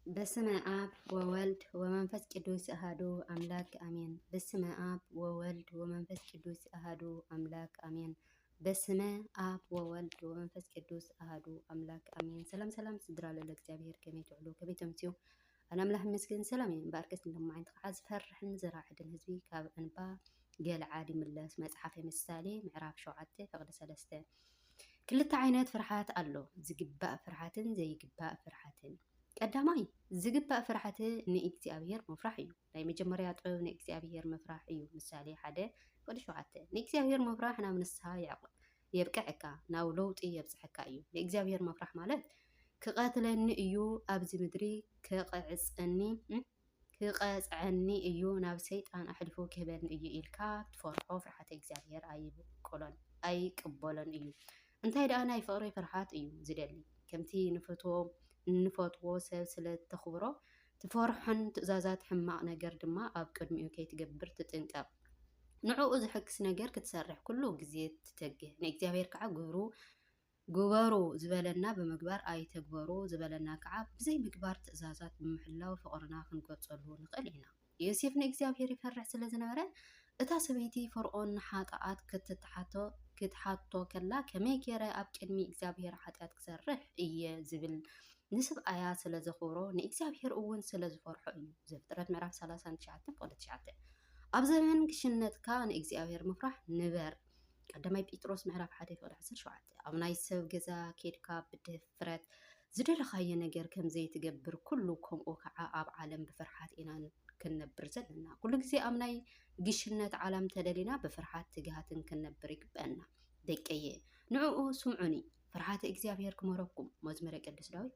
በስመ አብ ወወልድ ወመንፈስ ቅዱስ አሐዱ አምላክ አሜን። በስመ አብ ወወልድ ወመንፈስ ቅዱስ አሐዱ አምላክ አሜን። በስመ አብ ወወልድ ወመንፈስ ቅዱስ አሐዱ አምላክ አሜን። ሰላም ሰላም ስድራ ለለ እግዚአብሔር ከመይ ትዕሉ ከመይ ተምስዩ ኣነ ኣምላኽ ይመስገን ሰላም እየ እምበኣር እንደማዓንቲ ከዓ ዝፈርሕን ዝራዕድን ህዝቢ ካብ እንባ ገልዓድ ይምለስ መፅሓፈ ምሳሌ ምዕራፍ 7 ፍቅዲ 3 ክልተ ዓይነት ፍርሓት ኣሎ ዝግባእ ፍርሓትን ዘይግባእ ፍርሓትን ቀዳማይ ዝግባእ ፍርሓት ንእግዚአብሔር መፍራሕ እዩ። ናይ መጀመርያ ጥበብ ንእግዚአብሔር መፍራሕ እዩ። ምሳሌ 1:7 ንእግዚአብሔር መፍራሕ ናብ ንስሐ የብቅዐካ ናብ ለውጢ የብፅሐካ እዩ። ንእግዚአብሔር መፍራሕ ማለት ክቀትለኒ እዩ ኣብዚ ምድሪ ክቀፅዐኒ እዩ ናብ ሰይጣን ኣሕሊፉ ክህበኒ እዩ ኢልካ ትፈርሖ ፍርሓት እግዚአብሔር ኣይቅበሎን እዩ። እንታይ ደኣ ናይ ፍቅሪ ፍርሓት እዩ ዝደሊ ከምቲ ንፈትዎ ሰብ ስለ ተኽብሮ ትፈርሖን ትእዛዛት ሕማቅ ነገር ድማ ኣብ ቅድሚኡ ከይትገብር ትጥንቀቕ ንዕኡ ዝሕክስ ነገር ክትሰርሕ ኩሉ ግዜ ትተግህ ንእግዚአብሔር ከዓ ግበሩ ዝበለና ብምግባር ኣይተግበሩ ዝበለና ከዓ ብዘይ ምግባር ትእዛዛት ብምሕላው ፍቅርና ክንገልፀሉ ንኽእል ኢና። ዮሴፍ ንእግዚአብሔር ይፈርሕ ስለ ዝነበረ እታ ሰበይቲ ፈርዖን ሓጣኣት ክትሓቶ ከላ ከመይ ገይረ ኣብ ቅድሚ እግዚአብሔር ሓጢኣት ክሰርሕ እየ ዝብል ንስብኣያ ስለ ዘኽብሮ ንእግዚአብሔር እውን ስለ ዝፈርሖ እዩ። ዘፍጥረት ምዕራፍ 39:9 ኣብ ዘመን ግሽነትካ ንእግዚአብሔር ምፍራሕ ንበር። ቀዳማይ ጴጥሮስ ምዕራፍ 1:17 ኣብ ናይ ሰብ ገዛ ኬድካ ብድፍረት ዝደለኻየ ነገር ከም ዘይትገብር ኩሉ ከምኡ ከዓ ኣብ ዓለም ብፍርሓት ኢና ክንነብር ዘለና። ኩሉ ግዜ ኣብ ናይ ግሽነት ዓለም ተደሊና ብፍርሓት ትግሃትን ክንነብር ይግበአና። ደቀየ ንዕኡ ስምዑኒ ፍርሓት እግዚአብሔር ክመረኩም። መዝሙረ ቅዱስ ዳዊት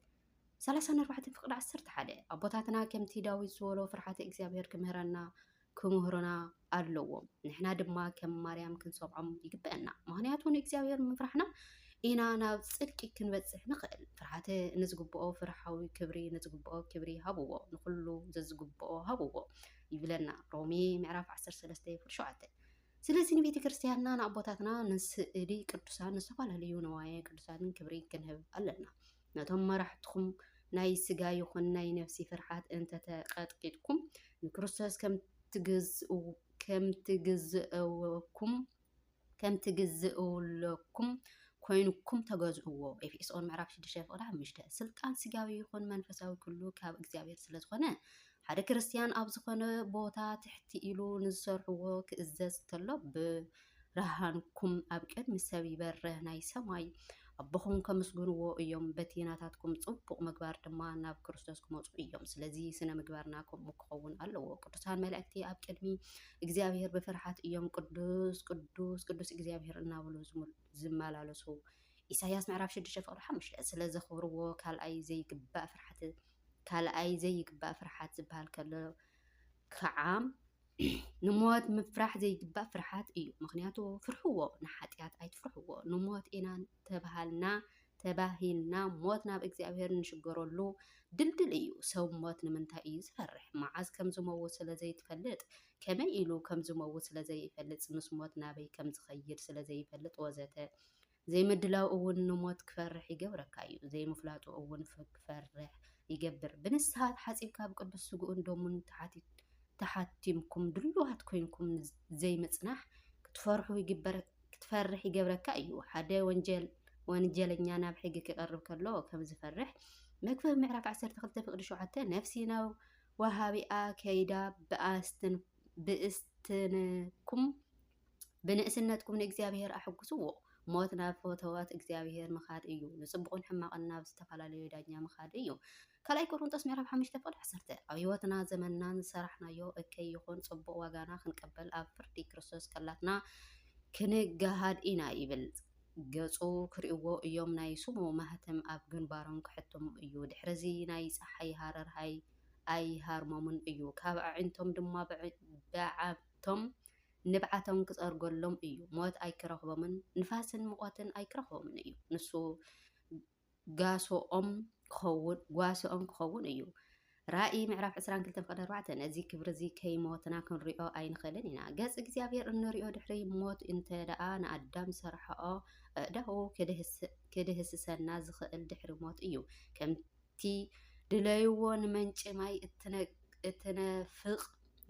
34:11 ኣቦታትና ከምቲ ዳዊት ዝበሎ ፍርሓት እግዚአብሔር ክምህረና ክምህሩና ኣለዎም። ንሕና ድማ ከም ማርያም ክንሰምዖም ይግበአና። ምክንያቱ ንእግዚአብሔር ምፍራሕና ኢና ናብ ፅድቂ ክንበፅሕ ንኽእል። ፍርሓት ንዝግብኦ ፍርሓዊ ክብሪ ንዝግብኦ ክብሪ ሃብዎ ንኩሉ ዘዝግብኦ ሃብዎ ይብለና ሮሜ ምዕራፍ 13:7 ስለዚ ንቤተ ክርስቲያንና ንኣቦታትና ንስእሊ ቅዱሳን ዝተፈላለዩ ነዋየ ቅዱሳንን ክብሪ ክንህብ ኣለና። ነቶም መራሕትኩም ናይ ስጋ ይኹን ናይ ነፍሲ ፍርሓት እንተተቀጥቂጥኩም ንክርስቶስ ከም ትግዝእለኩም ኮይንኩም ተገዝእዎ። ኤፌሶን ምዕራፍ 6:5 ስልጣን ስጋዊ ይኹን መንፈሳዊ ኩሉ ካብ እግዚአብሔር ስለዝኾነ ሓደ ክርስቲያን ኣብ ዝኾነ ቦታ ትሕቲ ኢሉ ንዝሰርሕዎ ክእዘዝ ተሎ ብርሃንኩም ኣብ ቅድሚ ሰብ ይበርህ ናይ ሰማይ ኣቦኹም ከምስግንዎ እዮም። በቲ ናታትኩም ፅቡቅ ምግባር ድማ ናብ ክርስቶስ ክመፁ እዮም። ስለዚ ስነ ምግባርና ከምኡ ክኸውን ኣለዎ። ቅዱሳን መላእክቲ ኣብ ቅድሚ እግዚአብሔር ብፍርሓት እዮም ቅዱስ ቅዱስ ቅዱስ እግዚአብሔር እናብሉ ዝመላለሱ። ኢሳያስ ምዕራፍ 6:5 ስለ ዘኽብርዎ ካልኣይ ዘይግባእ ፍርሓት ዝበሃል ከሎ ከዓ ንሞት ምፍራሕ ዘይግባእ ፍርሓት እዩ። ምክንያቱ ፍርሕዎ ንሓጢኣት ኣይትፍርሕዎ። ንሞት ኢና ተባሂልና ሞት ናብ እግዚአብሔር ንሽገረሉ ድልድል እዩ። ሰብ ሞት ንምንታይ እዩ ዝፈርሕ? መዓዝ ከም ዝመውት ስለዘይትፈልጥ፣ ከመይ ኢሉ ከም ዝመውት ስለዘይፈልጥ፣ ምስ ሞት ናበይ ከም ዝኸይድ ስለዘይፈልጥ ወዘተ ዘይምድላው እውን ንሞት ክፈርሕ ይገብረካ እዩ። ዘይምፍላጡ እውን ክፈርሕ ይገብር። ብንስሓ ሓፂብካ ብቅዱስ ስጉኡን ደሙን ተሓቲምኩም ድልዋት ኮይንኩም ዘይምፅናሕ ክትፈርሕ ይገብረካ እዩ። ሓደ ወንጀለኛ ናብ ሕጊ ክቀርብ ከሎ ከም ዝፈርሕ መክብብ ምዕራፍ 12:7 ነፍሲ ናብ ወሃቢኣ ከይዳ ብንእስነትኩም ንእግዚአብሔር ኣሕጉስዎ። ሞት ናብ ፈተዋት እግዚአብሔር ምኻድ እዩ። ንፅቡቅን ሕማቅን ናብ ዝተፈላለዩ ዳኛ ምኻድ እዩ። ካልኣይ ቆሮንጦስ ምዕራፍ 5:10 ኣብ ሂወትና ዘመናን ዝሰራሕናዮ እከይ ይኹን ፅቡቅ ዋጋና ክንቀበል ኣብ ፍርዲ ክርስቶስ ከላትና ክንጋሃድ ኢና ይብል። ገፁ ክርእዎ እዮም ናይ ስሙ ማህተም ኣብ ግንባሮም ክሕተሙ እዩ። ድሕረዚ ናይ ፀሓይ ሃረር ኣይሃርሞምን እዩ። ካብ ኣዒንቶም ድማ ብዓብቶም ንብዓቶም ክፀርገሎም እዩ። ሞት ኣይክረክቦምን ንፋስን ሙቐትን ኣይክረክቦምን እዩ። ንሱ ጓሶኦም ክኸውን እዩ። ራእይ ምዕራፍ 22:4 ነዚ ክብሪ እዚ ከይሞትና ክንሪኦ ኣይንኽእልን ኢና። ገጽ እግዚአብሔር እንሪኦ ድሕሪ ሞት እንተ ደኣ ንኣዳም ዝሰርሐኦ ኣእዳው ክድህስሰና ዝኽእል ድሕሪ ሞት እዩ። ከምቲ ድለይዎ ንመንጭ ማይ እትነፍቕ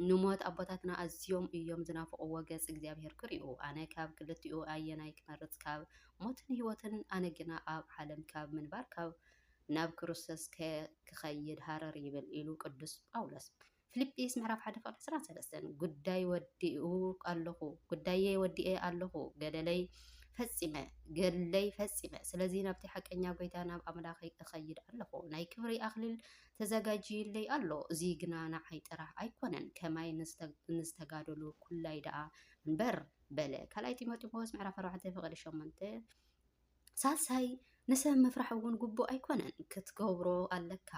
ንሞት ኣቦታትና ኣዝዮም እዮም ዝናፍቕዎ ገጽ እግዚኣብሔር ክርእዩ። ኣነ ካብ ክልቲኡ ኣየናይ ክመርጽ? ካብ ሞትን ህይወትን? ኣነ ግና ኣብ ዓለም ካብ ምንባር ናብ ክርስቶስ ክኸይድ ሃረር ይብል ኢሉ ቅዱስ ጳውሎስ። ፊልጵስ ምዕራፍ 1:23 ጉዳየ ወዲኤ ኣለኹ ገድለይ ፈጺመ ስለዚ ናብቲ ሓቀኛ ጎይታ ናብ ኣምላኸይ እኸይድ ኣለኹ። ናይ ክብሪ ኣኽሊል ተዘጋጅዩለይ ኣሎ። እዚ ግና ንዓይ ጥራሕ ኣይኮነን ከማይ ንዝተጋደሉ ኩላይ ደኣ እምበር በለ። ካልኣይ ጢሞቴዎስ ምዕራፍ 4:8 ሳልሳይ ንሰብ ምፍራሕ እውን ግቡእ ኣይኮነን ክትገብሮ ኣለካ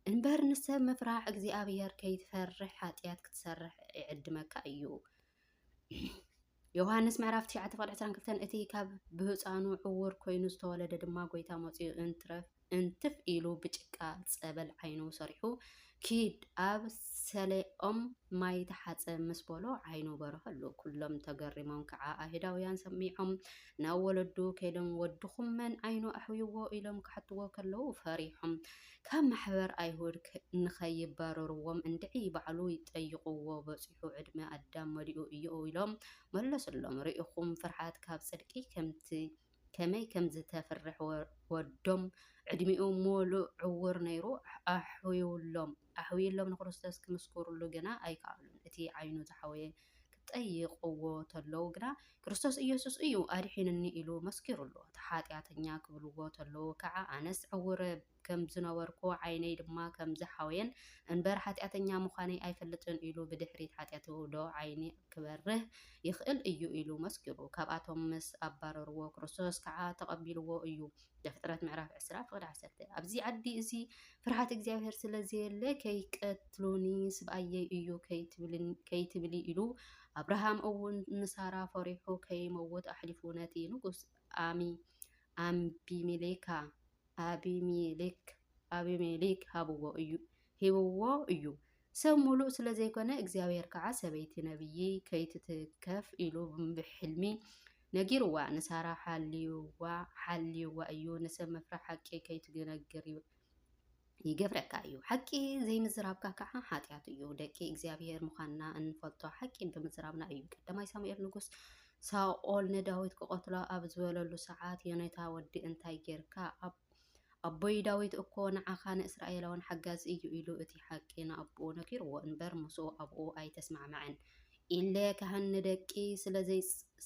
እምበር ንሰብ ምፍራሕ እግዚኣብሔር ከይትፈርሕ ኃጢአት ክትሰርሕ ይዕድመካ እዩ። ዮሃንስ ምዕራፍ 9:22 እቲ ካብ ብህፃኑ ዕውር ኮይኑ ዝተወለደ ድማ ጎይታ መፂኡ እንትፍ ኢሉ ብጭቃ ፀበል ዓይኑ ሰሪሑ ኪድ ኣብ ሰሌኦም ማይ ተሓፀ ምስ በሎ ዓይኑ በረኸሉ። ኩሎም ተገሪሞም ከዓ ኣይሁዳውያን ሰሚዖም ናብ ወለዱ ከይዶም ወድኹም መን ዓይኑ ኣሕውይዎ ኢሎም ክሓትዎ ከለዉ ፈሪሖም ካብ ማሕበር ኣይሁድ ንኸይባረርዎም እንድዒ ባዕሉ ይጠይቅዎ በፂሑ ዕድመ ኣዳም መሊኡ እዩ ኢሎም መለሱሎም። ርኢኹም ፍርሓት ካብ ጽድቂ ከመይ ከም ዝተፍርሕ ወዶም ዕድሚኡ ሙሉእ ዕውር ነይሩ ኣሕውይሎም ንክርስቶስ ክምስክርሉ ግና ኣይከኣሉን። እቲ ዓይኑ ዝሓወየ ክጠይቅዎ ተለዉ ግና ክርስቶስ ኢየሱስ እዩ ኣድሒንኒ ኢሉ መስኪሩሉ። እቲ ሓጢአተኛ ክብልዎ ተለዉ ከዓ ኣነስ ዕውረ ከም ዝነበርኩ ዓይነይ ድማ ከም ዝሓወየን እንበር ሓጢአተኛ ምዃነይ ኣይፈልጥን ኢሉ ብድሕሪት ሓጢአቱ ዶ ዓይኒ ክበርህ ይኽእል እዩ ኢሉ መስኪሩ። ካብኣቶም ምስ ኣባረርዎ ክርስቶስ ከዓ ተቐቢልዎ እዩ። ዘፍጥረት ምዕራፍ 20:10 ኣብዚ ዓዲ እዚ ፍርሃት እግዚኣብሔር ስለዘየለ ከይቀትሉኒ ስብኣየይ እዩ ከይትብሊ ኢሉ ኣብርሃም እውን ንሳራ ፈሪሑ ከይመውት ኣሕሊፉ ነቲ ንጉስ ኣቢሜሌክ ሂብዎ እዩ። ሰብ ሙሉእ ስለ ዘይኮነ እግዚኣብሔር ከዓ ሰበይቲ ነብይ ከይትትከፍ ኢሉ ብሕልሚ ነጊርዋ። ንሳራ ሓልይዋ እዩ። ንሰብ መፍራሕ ሓቂ ከይትነግር ይገብረካ እዩ። ሓቂ ዘይምዝራብካ ከዓ ሓጢአት እዩ። ደቂ እግዚኣብሔር ምዃንና እንፈልጦ ሓቂ ብምዝራብና እዩ። ቀዳማይ ሳሙኤል ንጉስ ሳኦል ንዳዊት ክቆትሎ ኣብ ዝበለሉ ሰዓት ዮነታ ወዲ እንታይ ጌርካ ኣቦይ ዳዊት እኮ ንዓኻ ንእስራኤላውን ሓጋዝ እዩ ኢሉ እቲ ሓቂ ንኣቦኡ ነጊርዎ እንበር ምስኡ ኣብኡ ኣይተስማዕማዕን ኢለ ካህን ንደቂ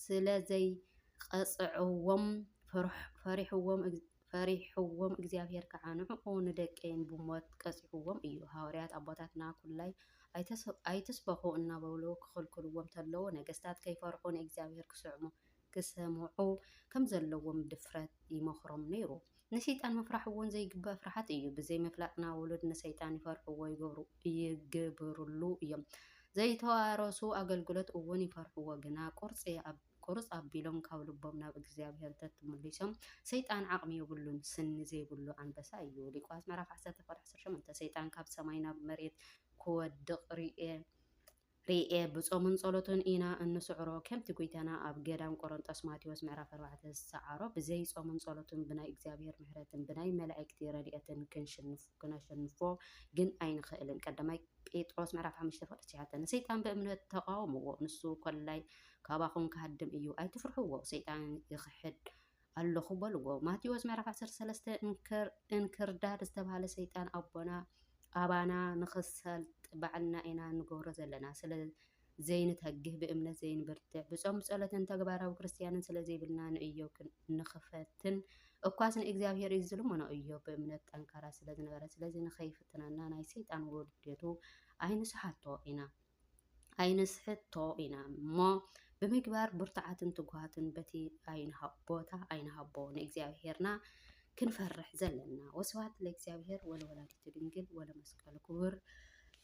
ስለዘይቀፅዕዎም ፈሪሕዎም እግዚኣብሔር ከዓ ንዕኡ ንደቀይን ብሞት ቀፂዕዎም እዩ። ሃዋርያት ኣቦታትና ኩላይ ኣይትስበኹ እናበሉ ክኽልክልዎም ተለዉ ነገስታት ከይፈርሑ ንእግዚኣብሔር ክሰምዑ ከም ዘለዎም ድፍረት ይመክሮም ነይሩ። ንሰይጣን ምፍራሕ እውን ዘይግባእ ፍርሃት እዩ። ብዘይ ምፍላጥና ውሉድ ንሰይጣን ይፈርሕዎ ይገብርሉ እዮም። ዘይተዋረሱ ኣገልግሎት እውን ይፈርሕዎ ግና ቁርፅ ኣቢሎም ካብ ልቦም ናብ እግዚኣብሔር ተትምሊሶም ሰይጣን ዓቕሚ የብሉን ስኒ ዘይብሉ ኣንበሳ እዩ። ሉቃስ ምዕራፍ 10:18 ሰይጣን ካብ ሰማይ ናብ መሬት ክወድቕ ርኤ ብጾምን ጸሎትን ኢና እንስዕሮ ከምቲ ጎይታና ኣብ ገዳም ቆሮንጦስ ማቴዎስ ምዕራፍ 4 ዝሰዓሮ ብዘይ ጾምን ጸሎትን ብናይ እግዚአብሔር ምሕረትን ብናይ መላእክቲ ረድኤትን ክነሸንፎ ግን ኣይንኽእልን። ቀዳማይ ጴጥሮስ ምዕራፍ 5:9 ንሰይጣን ብእምነት ተቃወምዎ ንሱ ኮላይ ካባኹም ክሃድም እዩ ኣይትፍርሕዎ ሰይጣን ይኽሕድ ኣለኹ በልዎ። ማቴዎስ ምዕራፍ 13 እንክርዳድ ዝተባሃለ ሰይጣን ኣባና ንኽሰልጥ ባዕልና ኢና ንገብሮ ዘለና ስለ ዘይንተግህ ብእምነት ዘይንብርትዕ ብጾም ጸሎትን ተግባራዊ ክርስቲያንን ስለ ዘይብልና ንእዮ ንኽፈትን እኳስ ንእግዚአብሔር እዩ ዝልመኖ እዮ ብእምነት ጠንካራ ስለ ዝነበረ ስለዚ ንኸይፍትነና ናይ ሰይጣን ውርደቱ ኣይንስሕቶ ኢና እሞ ብምግባር ብርቱዓትን ትጉሃትን በቲ ቦታ ኣይንሃቦ ንእግዚአብሔርና ክንፈርሕ ዘለና። ወስብሐት ለእግዚአብሔር ወለወላዲቱ ድንግል ወለመስቀሉ ክቡር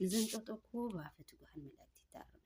ንዘንጠጠኩ ባፈ ትጉሃን መላእክት ይታረም።